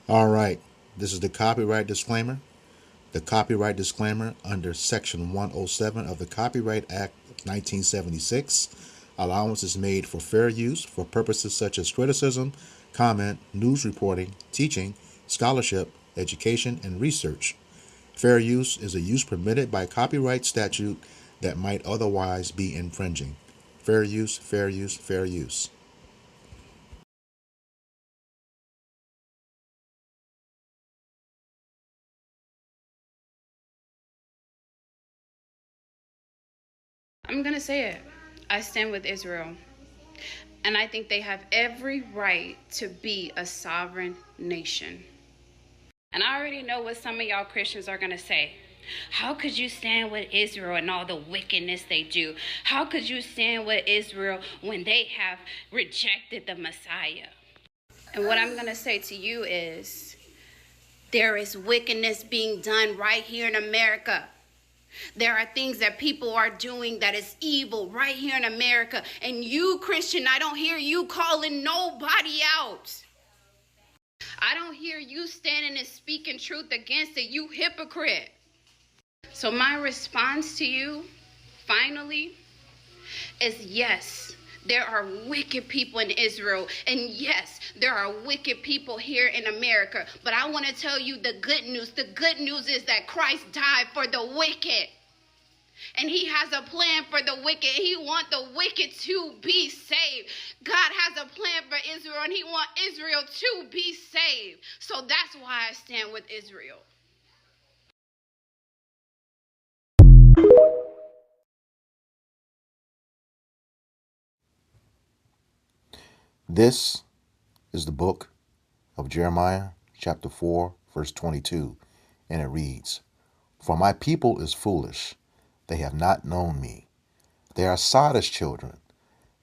All right, this is the copyright disclaimer. The copyright disclaimer under Section 107 of the Copyright Act of 1976. Allowance is made for fair use for purposes such as criticism, comment, news reporting, teaching, scholarship, education, and research. Fair use is a use permitted by copyright statute that might otherwise be infringing. Fair use, fair use, fair use. I'm going to say it. I stand with Israel. And I think they have every right to be a sovereign nation. And I already know what some of y'all Christians are going to say. How could you stand with Israel and all the wickedness they do? How could you stand with Israel when they have rejected the Messiah? And what I'm going to say to you is there is wickedness being done right here in America. There are things that people are doing that is evil right here in America. And you, Christian, I don't hear you calling nobody out. I don't hear you standing and speaking truth against it, you hypocrite. So my response to you, finally, is yes. There are wicked people in Israel. And yes, there are wicked people here in America. But I want to tell you the good news. The good news is that Christ died for the wicked. And he has a plan for the wicked. He wants the wicked to be saved. God has a plan for Israel, and he wants Israel to be saved. So that's why I stand with Israel. This is the book of Jeremiah, chapter 4, verse 22, and it reads, "For my people is foolish, they have not known me. They are Sottish children,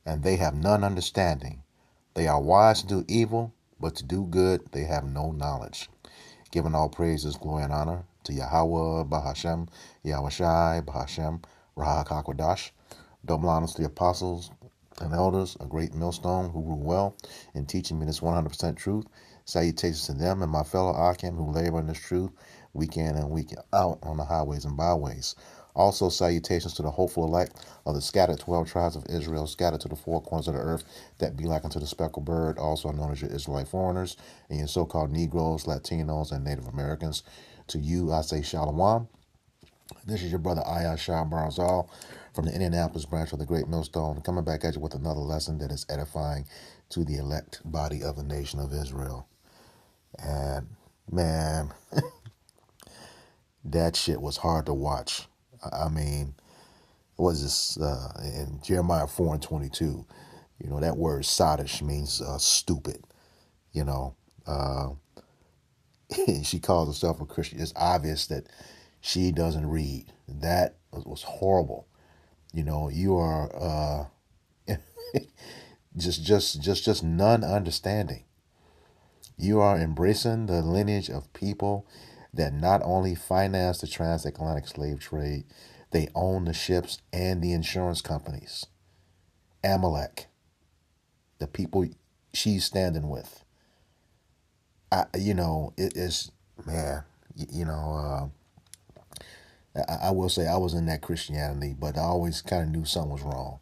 and they have none understanding. They are wise to do evil, but to do good they have no knowledge." Giving all praises, glory, and honor to Yahweh, Bahashem, Yahweh Shai, Bahashem, Rahak HaKodash. Double honors to the apostles and elders, a great millstone who rule well in teaching me this 100% truth. Salutations to them and my fellow Akim who labor in this truth week in and week out on the highways and byways. Also, salutations to the hopeful elect of the scattered 12 tribes of Israel, scattered to the four corners of the earth, that be like unto the speckled bird, also known as your Israelite foreigners, and your so-called Negroes, Latinos, and Native Americans. To you, I say Shalom. This is your brother Ayashar Barzal from the Indianapolis branch of the Great Millstone, coming back at you with another lesson that is edifying to the elect body of the nation of Israel. And man, that shit was hard to watch. I mean, what is this in Jeremiah 4 and 22? You know, that word sottish means stupid. You know, uh, she calls herself a Christian. It's obvious that she doesn't read. That was horrible. You know, you are just none understanding. You are embracing the lineage of people that not only finance the transatlantic slave trade, they own the ships and the insurance companies. Amalek, the people she's standing with. It is, man. You know, I will say I was in that Christianity, but I always kind of knew something was wrong.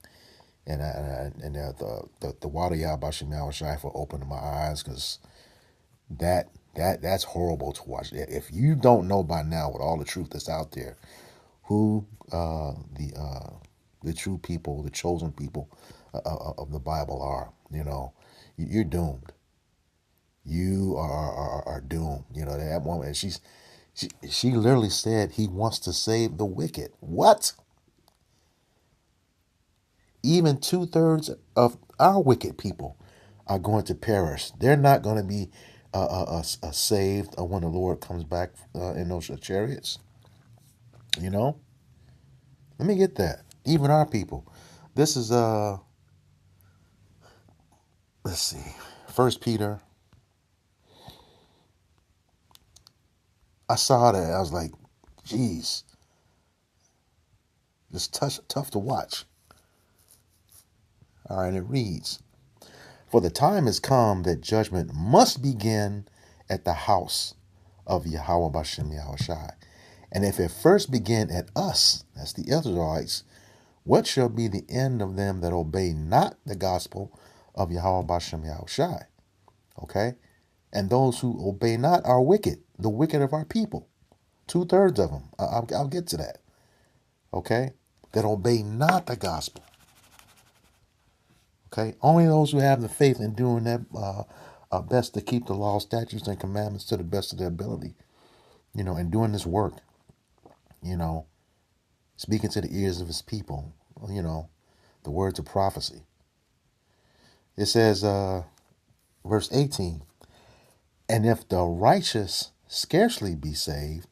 And the water Yahbashim Yahushai for opening my eyes, because that's horrible to watch. If you don't know by now, with all the truth that's out there, who the true people, the chosen people of the Bible are, you're doomed. You are doomed. You know that woman. And she literally said he wants to save the wicked. What? Even 2/3 of our wicked people are going to perish. They're not going to be saved when the Lord comes back in those chariots. You know, let me get that. Even our people. This is let's see, First Peter. I saw that. I was like, geez, it's tough to watch. All right, it reads, "For the time has come that judgment must begin at the house of Yahweh Bashem Yahushai. And if it first begin at us, that's the Israelites, what shall be the end of them that obey not the gospel of Yahweh Bashem Yahushai? Okay? And those who obey not are wicked, the wicked of our people. 2/3 of them. I'll get to that. Okay? That obey not the gospel. Okay? Only those who have the faith in doing their best to keep the law, statutes, and commandments to the best of their ability, and doing this work, you know, speaking to the ears of his people, the words of prophecy. It says, verse 18, and if the righteous scarcely be saved,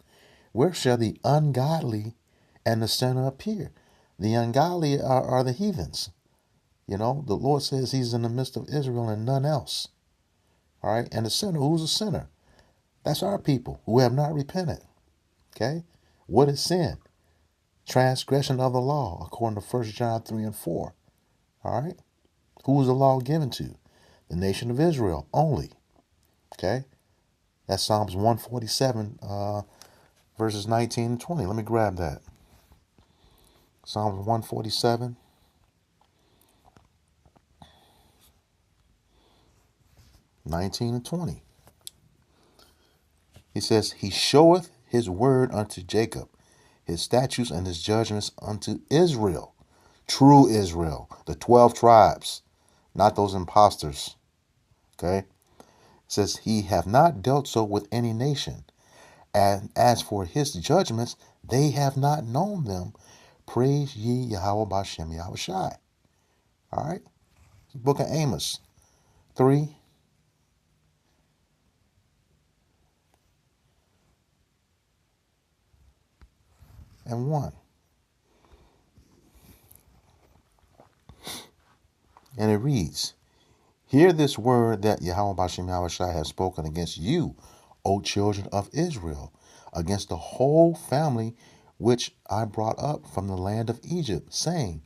where shall the ungodly and the sinner appear? The ungodly are the heathens. The Lord says he's in the midst of Israel and none else. All right. And the sinner, who's a sinner? That's our people who have not repented. Okay. What is sin? Transgression of the law, according to 1 John 3 and 4. All right. Who is the law given to? The nation of Israel only. Okay. That's Psalms 147, verses 19 and 20. Let me grab that. Psalms 147. 19 and 20. He says, he showeth his word unto Jacob, his statutes and his judgments unto Israel. True Israel, the 12 tribes, not those imposters. Okay? It says, he hath not dealt so with any nation. And as for his judgments, they have not known them. Praise ye Yahweh Bashem Yahushai. All right? Book of Amos 3. And 1. And it reads, hear this word that Yahweh Bashem Yahushai has spoken against you, O children of Israel, against the whole family which I brought up from the land of Egypt, saying,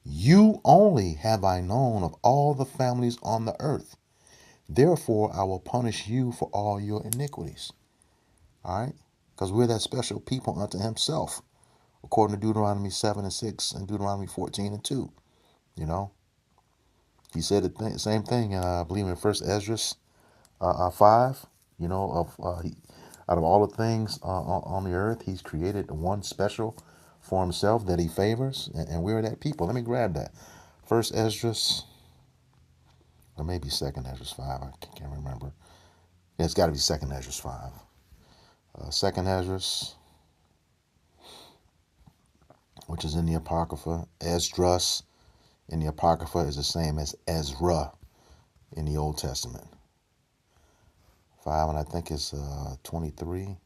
you only have I known of all the families on the earth. Therefore I will punish you for all your iniquities. All right? Because we're that special people unto himself, according to Deuteronomy 7 and 6 and Deuteronomy 14 and 2. He said the same thing, I believe, in First Ezra 5. Out of all the things on the earth, he's created one special for himself that he favors, and we're that people. Let me grab that. First Ezra, or maybe Second Ezra 5. I can't remember. Yeah, it's got to be Second Ezra 5. Second Ezra, which is in the Apocrypha. Esdras in the Apocrypha is the same as Ezra in the Old Testament. 5, and I think it's 23.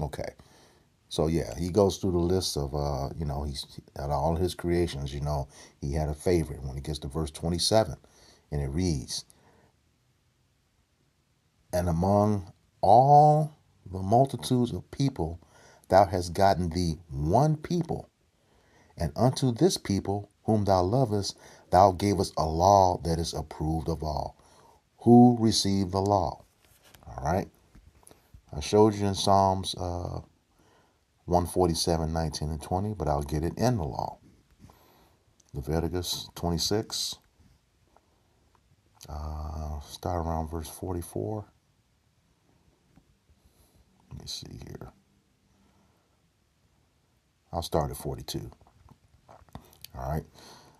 Okay. So yeah, he goes through the list of, he's at all his creations, he had a favorite when he gets to verse 27, and it reads, and among all the multitudes of people, thou hast gotten thee one people, and unto this people whom thou lovest, thou gavest a law that is approved of all. Who received the law? All right. I showed you in Psalms 147, 19 and 20, but I'll get it in the law. Leviticus 26, start around verse 44. Let me see here. I'll start at 42. All right. It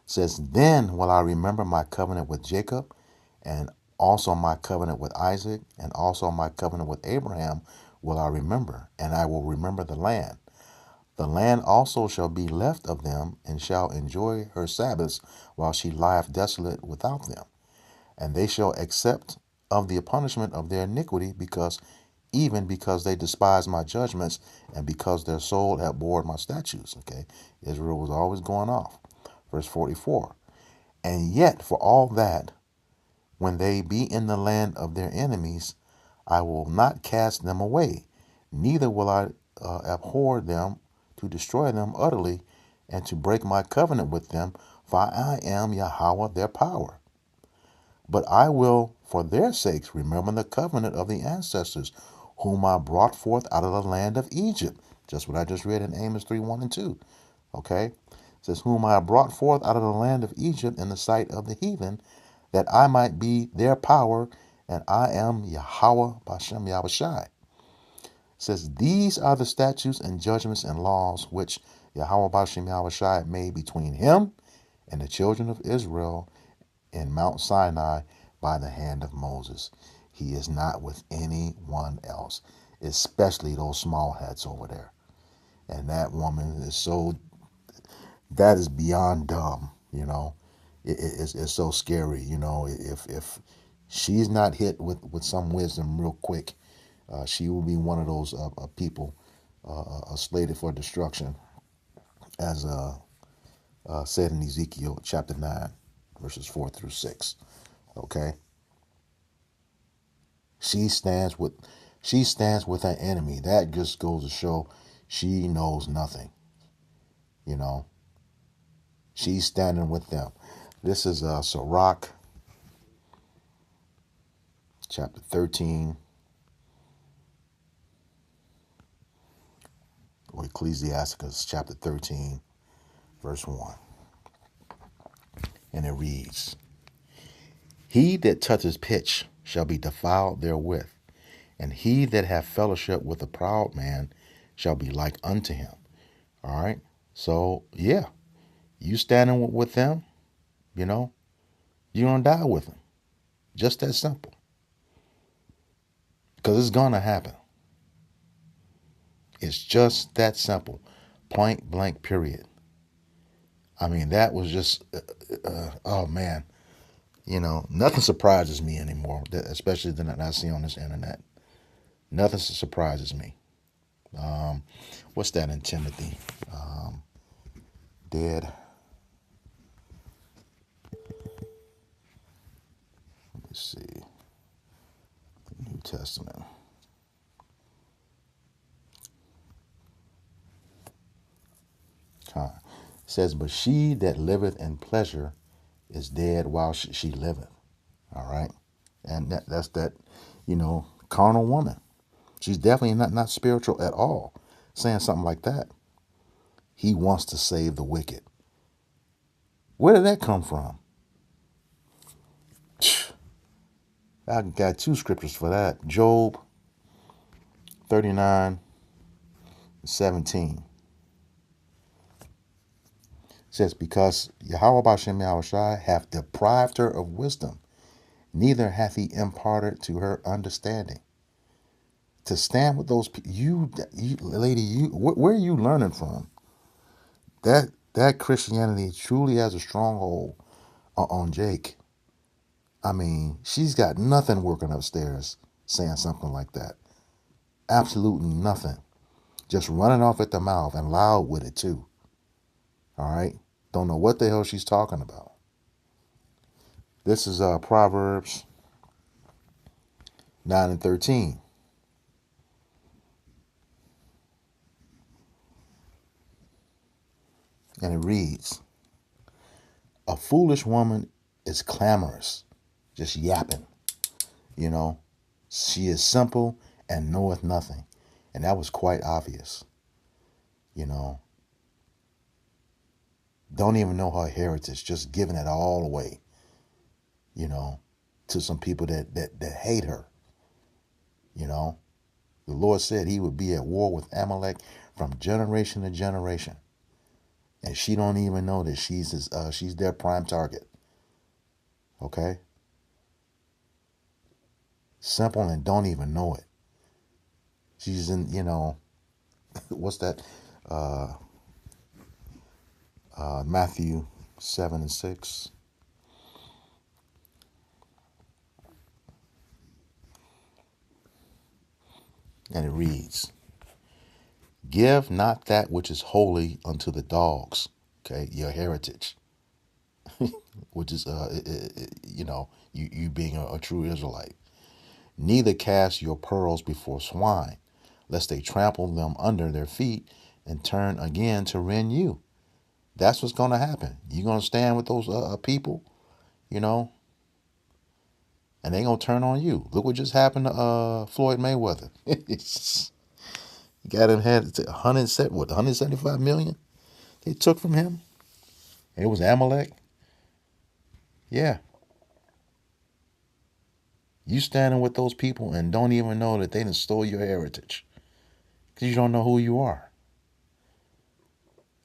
says, then will I remember my covenant with Jacob, and also my covenant with Isaac, and also my covenant with Abraham will I remember, and I will remember the land. The land also shall be left of them, and shall enjoy her Sabbaths, while she lieth desolate without them. And they shall accept of the punishment of their iniquity, because they despise my judgments, and because their soul abhorred my statutes. Okay, Israel was always going off. Verse 44. And yet for all that, when they be in the land of their enemies, I will not cast them away, neither will I abhor them to destroy them utterly, and to break my covenant with them, for I am Yahweh their power. But I will, for their sakes, remember the covenant of the ancestors, whom I brought forth out of the land of Egypt. Just what I just read in Amos 3, 1 and 2. Okay? It says, whom I brought forth out of the land of Egypt in the sight of the heathen, that I might be their power, and I am Yahweh Bashem Yahushai. It says, these are the statutes and judgments and laws which Yahweh Bashem Yahushai made between him and the children of Israel in Mount Sinai by the hand of Moses. He is not with anyone else, especially those small hats over there. And that woman is that is beyond dumb, you know. It's so scary, you know. If she's not hit with some wisdom real quick, she will be one of those people slated for destruction, as said in Ezekiel chapter 9, verses 4 through 6. Okay? She stands with her enemy. That just goes to show she knows nothing. You know, she's standing with them. This is Sirach chapter 13, or Ecclesiasticus chapter 13, verse 1. And it reads, he that touches pitch shall be defiled therewith, and he that hath fellowship with a proud man shall be like unto him. All right? So, yeah, you standing with them, you know, you're going to die with them. Just that simple. Because it's going to happen. It's just that simple. Point blank, period. I mean, that was just, oh man. You know, nothing surprises me anymore, especially that I see on this internet. Nothing surprises me. What's that in Timothy? Dead. Let me see. New Testament. It says, but she that liveth in pleasure is dead while she liveth. All right. And that's that, you know, carnal woman. She's definitely not spiritual at all, saying something like that. He wants to save the wicked. Where did that come from? I got two scriptures for that. Job 39:17. Says, because Yahweh Bashem Yahushai hath deprived her of wisdom, neither hath he imparted to her understanding. To stand with those people, you lady, where are you learning from? That Christianity truly has a stronghold on Jake. I mean, she's got nothing working upstairs saying something like that. Absolutely nothing. Just running off at the mouth and loud with it too. All right? Don't know what the hell she's talking about. This is Proverbs 9:13. And it reads, a foolish woman is clamorous, just yapping. You know, she is simple and knoweth nothing. And that was quite obvious. You know, don't even know her heritage, just giving it all away, you know, to some people that hate her. You know, the Lord said he would be at war with Amalek from generation to generation. And she don't even know that she's their prime target. Okay? Simple and don't even know it. She's in, you know, what's that? Matthew 7:6. And it reads, give not that which is holy unto the dogs. Okay, your heritage. Which is, you know, you being a true Israelite. Neither cast your pearls before swine, lest they trample them under their feet and turn again to rend you. That's what's going to happen. You're going to stand with those people, you know, and they going to turn on you. Look what just happened to Floyd Mayweather. Got him had 175 million they took from him. And it was Amalek. Yeah, you standing with those people and don't even know that they done stole your heritage because you don't know who you are.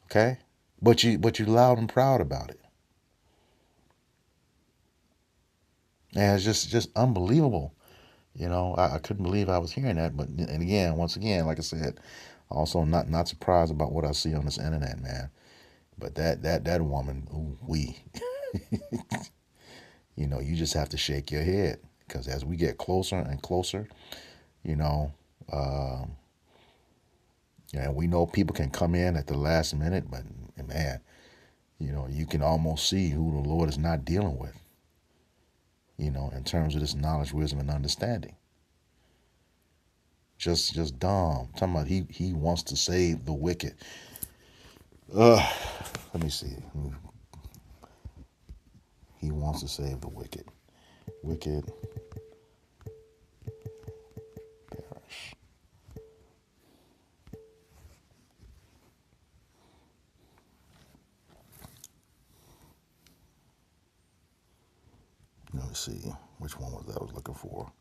Okay, but you're loud and proud about it, and it's just unbelievable. I couldn't believe I was hearing that. But and again, once again, like I said, also not surprised about what I see on this internet, man. But that woman, ooh, you just have to shake your head because as we get closer and closer, you know, um, and we know people can come in at the last minute, but man, you can almost see who the Lord is not dealing with, in terms of this knowledge, wisdom, and understanding. Just dumb. Talking about he wants to save the wicked. Let me see. He wants to save the wicked. Wicked perish. Let me see. Which one was that I was looking for?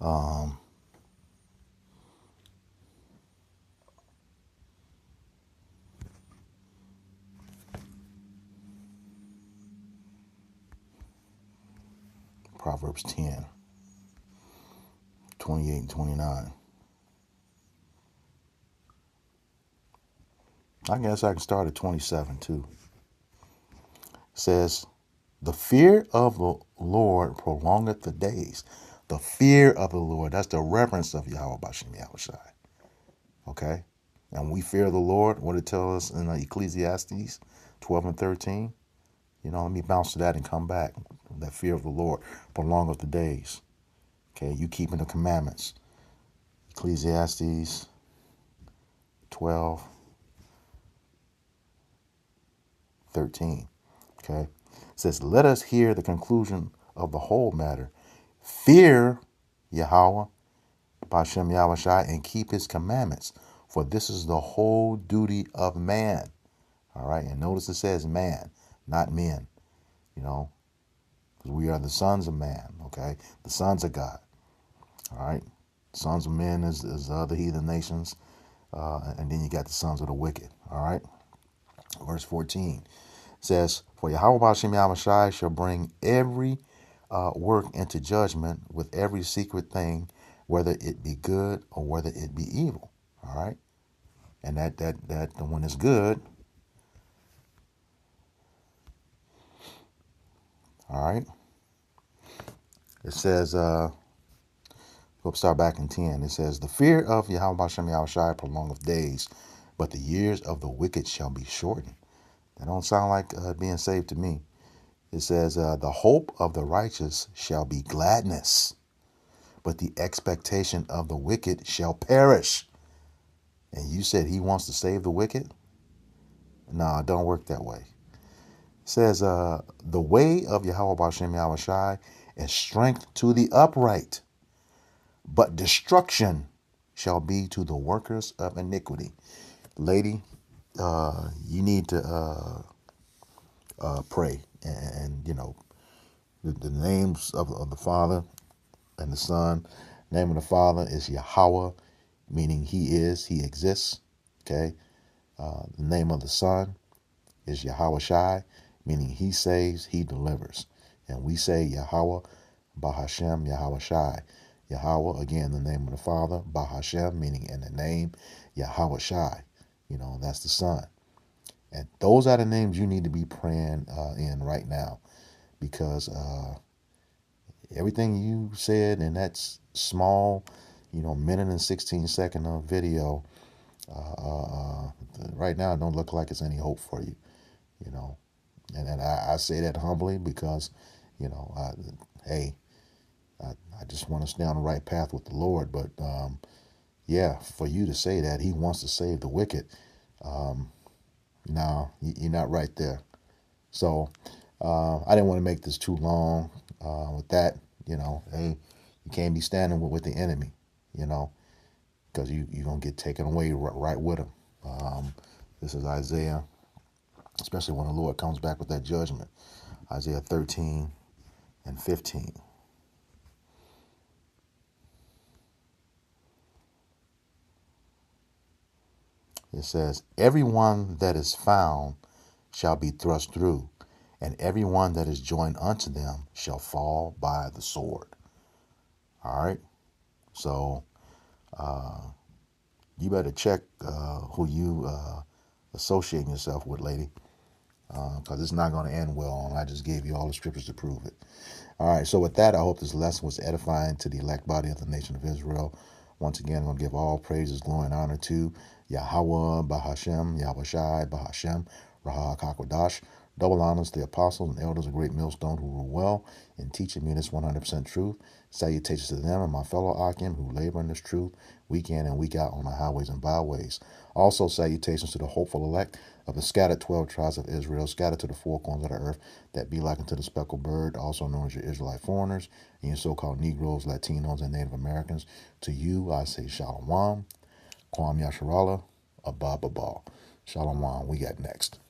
Um, Proverbs 10, 28 and 29. I guess I can start at 27 too. It says, the fear of the Lord prolongeth the days. The fear of the Lord, that's the reverence of Yahweh Bashem Yahushai. Okay? And we fear the Lord, what it tells us in Ecclesiastes 12 and 13. Let me bounce to that and come back. That fear of the Lord prolongeth the days. Okay, you keeping the commandments. Ecclesiastes 12, 13. Okay? It says, let us hear the conclusion of the whole matter. Fear Yahweh, Bashem Yahushai, and keep his commandments. For this is the whole duty of man. All right, and notice it says man, not men. Because we are the sons of man, okay? The sons of God. All right? Sons of men is the other heathen nations. And then you got the sons of the wicked. All right? Verse 14 says, for Yahweh Bashem Yahushai shall bring every work into judgment with every secret thing, whether it be good or whether it be evil. All right? And that when it's good, all right? It says, we'll start back in 10. It says, the fear of Yahweh Bashem Yahushai prolongeth days, but the years of the wicked shall be shortened. That don't sound like being saved to me. It says, the hope of the righteous shall be gladness, but the expectation of the wicked shall perish. And you said he wants to save the wicked? No, it don't work that way. It says, the way of Yahweh Bashem Yahushai is strength to the upright, but destruction shall be to the workers of iniquity. Lady, you need to pray. And the names of the Father and the Son. The name of the Father is Yahweh, meaning he exists. Okay. The name of the Son is Yahweh Shai, meaning he saves, he delivers. And we say Yahweh Bahashem Yahweh Shai. Yahweh, again, the name of the Father, Bahashem, meaning in the name, Yahweh Shai. That's the Son. And those are the names you need to be praying in right now, because everything you said in that small, minute and 16-second of video, right now it don't look like it's any hope for you, you know. And I say that humbly because, hey, I just want to stay on the right path with the Lord. But yeah, for you to say that He wants to save the wicked, no, you're not right there. So I didn't want to make this too long. With that, hey, you can't be standing with the enemy, you know, because you're going to get taken away right with him. This is Isaiah, especially when the Lord comes back with that judgment. Isaiah 13 and 15. It says, everyone that is found shall be thrust through, and everyone that is joined unto them shall fall by the sword. All right? So you better check who you associating yourself with, lady, because it's not going to end well. And I just gave you all the scriptures to prove it. All right, so with that, I hope this lesson was edifying to the elect body of the nation of Israel. Once again, I'm going to give all praises, glory, and honor to Yahweh, Bahashem, Yahushai, Bahashem, Raha Kakwadash. Double honors to the apostles and elders of Great Millstone who rule well in teaching me this 100% truth. Salutations to them and my fellow Akim who labor in this truth week in and week out on the highways and byways. Also, salutations to the hopeful elect of the scattered 12 tribes of Israel, scattered to the four corners of the earth, that be like unto the speckled bird, also known as your Israelite foreigners, and your so-called Negroes, Latinos, and Native Americans. To you, I say Shalom, Kwam Yasharala, Abba Babal. Shalom, we got next.